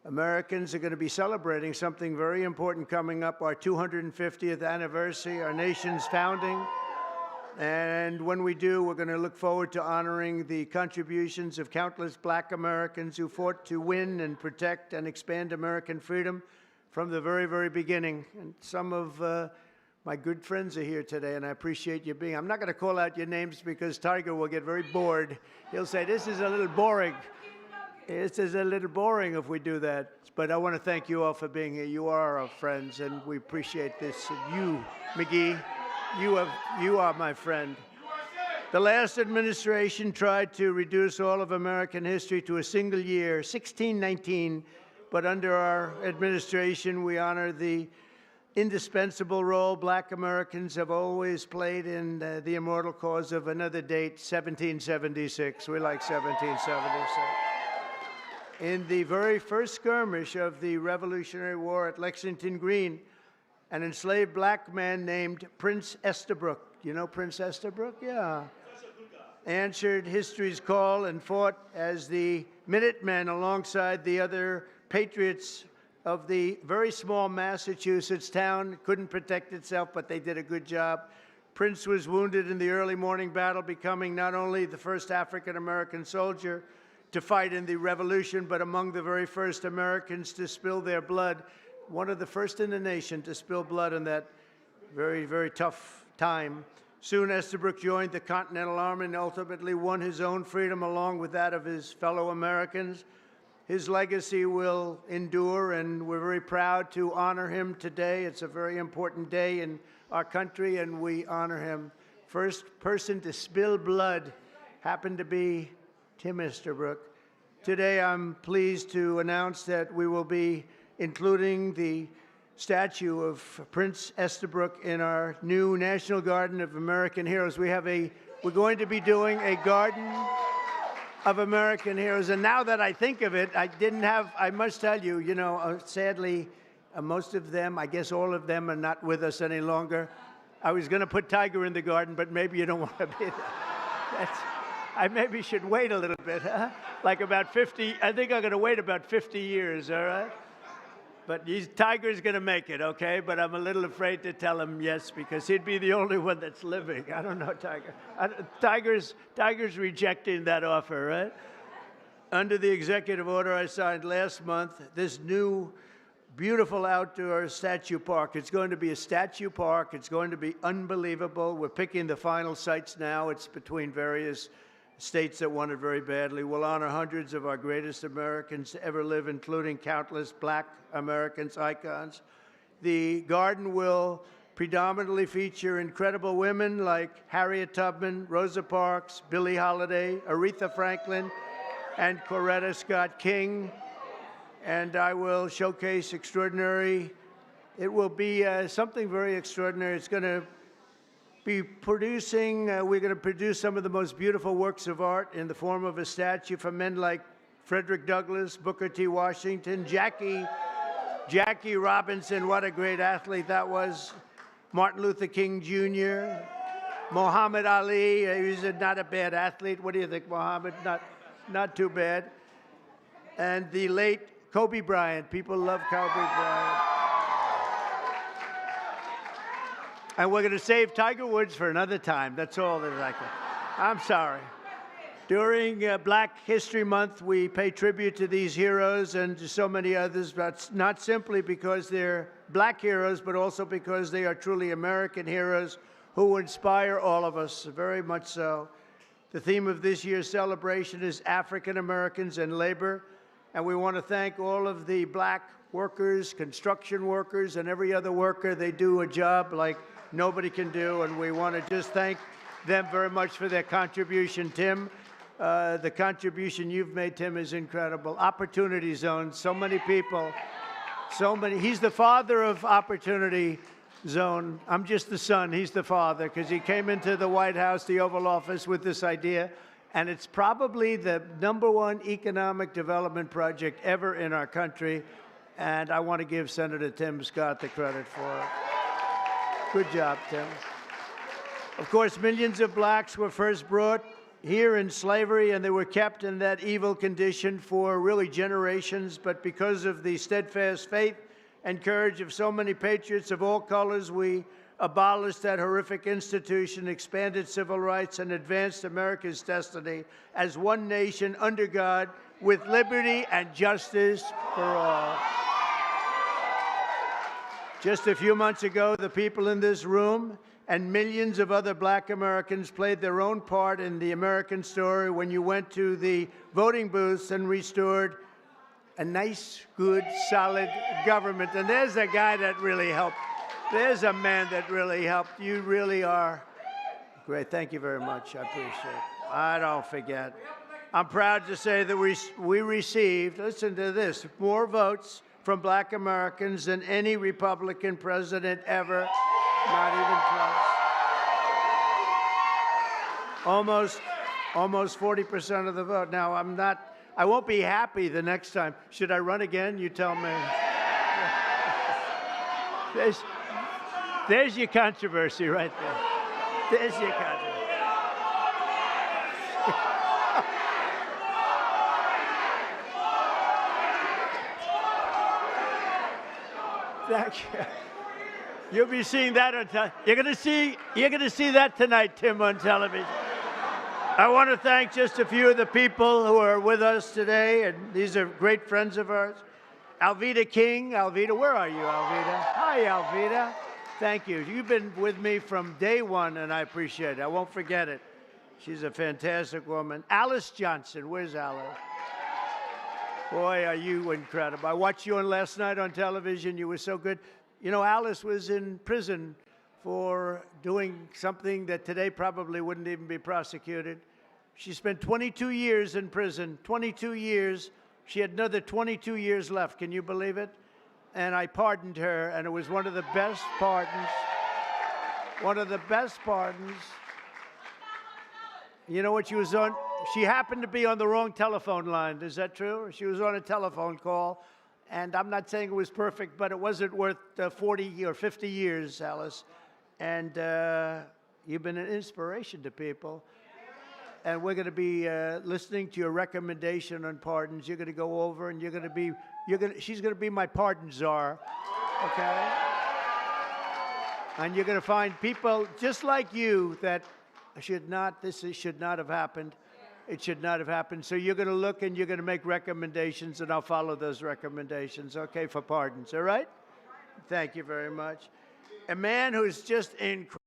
Americans are going to be celebrating something very important coming up, our 250th anniversary, our nation's founding. And when we do, we're going to look forward to honoring the contributions of countless Black Americans who fought to win and protect and expand American freedom from the very, very beginning. And some of my good friends are here today, and I appreciate you being. I'm not going to call out your names because Tiger will get very bored. He'll say, this is a little boring. This is a little boring if we do that. But I want to thank you all for being here. You are our friends, and we appreciate this. And you, McGee, you are my friend. The last administration tried to reduce all of American history to a single year, 1619, but under our administration, we honor the indispensable role Black Americans have always played in the immortal cause of another date, 1776. We like 1776. In the very first skirmish of the Revolutionary War at Lexington Green, an enslaved Black man named Prince Estabrook, you know Prince Estabrook? Yeah. Answered history's call and fought as the Minutemen alongside the other patriots of the very small Massachusetts town. Couldn't protect itself, but they did a good job. Prince was wounded in the early morning battle, becoming not only the first African-American soldier to fight in the Revolution, but among the very first Americans to spill their blood. One of the first in the nation to spill blood in that very, very tough time. Soon Estabrook joined the Continental Army and ultimately won his own freedom along with that of his fellow Americans. His legacy will endure, and we're very proud to honor him today. It's a very important day in our country, and we honor him. First person to spill blood happened to be Tim Estabrook. Today, I'm pleased to announce that we will be including the statue of Prince Estabrook in our new National Garden of American Heroes. We're going to be doing a Garden of American Heroes. And now that I think of it, I must tell you, sadly, most of them, I guess all of them are not with us any longer. I was going to put Tiger in the garden, but maybe you don't want to be there. I maybe should wait a little bit, huh? Like about 50, I think I'm going to wait about 50 years, all right? But Tiger's going to make it, okay? But I'm a little afraid to tell him yes, because he'd be the only one that's living. I don't know, Tiger. Tiger's rejecting that offer, right? Under the executive order I signed last month, this new beautiful outdoor statue park. It's going to be a statue park. It's going to be unbelievable. We're picking the final sites now. It's between various states that want it very badly. We'll honor hundreds of our greatest Americans to ever live, including countless Black Americans, icons. The garden will predominantly feature incredible women like Harriet Tubman, Rosa Parks, Billie Holiday, Aretha Franklin, and Coretta Scott King. And I will showcase it will be something very extraordinary. It's going to be producing, we're going to produce some of the most beautiful works of art in the form of a statue from men like Frederick Douglass, Booker T. Washington, Jackie Robinson, what a great athlete that was, Martin Luther King Jr., Muhammad Ali, he was not a bad athlete. What do you think, Muhammad? Not too bad. And the late Kobe Bryant. People love Kobe Bryant. And we're going to save Tiger Woods for another time. That's all that I can. I'm sorry. During Black History Month, we pay tribute to these heroes and to so many others, but not simply because they're Black heroes, but also because they are truly American heroes who inspire all of us, very much so. The theme of this year's celebration is African Americans and labor, and we want to thank all of the Black workers, construction workers, and every other worker. They do a job like nobody can do, and we want to just thank them very much for their contribution. Tim, the contribution you've made, Tim, is incredible. Opportunity Zone, so many people, he's the father of Opportunity Zone. I'm just the son, he's the father, because he came into the White House, the Oval Office, with this idea, and it's probably the #1 economic development project ever in our country, and I want to give Senator Tim Scott the credit for it. Good job, Tim. Of course, millions of Blacks were first brought here in slavery, and they were kept in that evil condition for really generations. But because of the steadfast faith and courage of so many patriots of all colors, we abolished that horrific institution, expanded civil rights, and advanced America's destiny as one nation under God, with liberty and justice for all. Just a few months ago, the people in this room and millions of other Black Americans played their own part in the American story when you went to the voting booths and restored a nice, good, solid government. And there's a guy that really helped. There's a man that really helped. You really are great. Thank you very much. I appreciate it. I don't forget. I'm proud to say that we received, listen to this, more votes from Black Americans than any Republican president ever. Not even close. Almost 40% of the vote. Now, I won't be happy the next time. Should I run again? You tell me. There's your controversy right there. There's your controversy. Thank you. You'll be seeing that on you're going to see that tonight, Tim, on television. I want to thank just a few of the people who are with us today, and these are great friends of ours. Alveda King. Alveda, where are you, Alveda? Hi, Alveda. Thank you. You've been with me from day one, and I appreciate it. I won't forget it. She's a fantastic woman. Alice Johnson. Where's Alice? Boy, are you incredible. I watched you on last night on television. You were so good. You know, Alice was in prison for doing something that today probably wouldn't even be prosecuted. She spent 22 years in prison, 22 years. She had another 22 years left. Can you believe it? And I pardoned her, and it was one of the best pardons. One of the best pardons. You know what she was on? She happened to be on the wrong telephone line. Is that true? She was on a telephone call, and I'm not saying it was perfect, but it wasn't worth 40 or 50 years, Alice. And you've been an inspiration to people. And we're going to be listening to your recommendation on pardons. You're going to go over, and she's going to be my pardon czar, okay? And you're going to find people just like you that should not have happened. It should not have happened. So you're going to look and you're going to make recommendations, and I'll follow those recommendations, okay, for pardons, all right? Thank you very much. A man who's just incredible.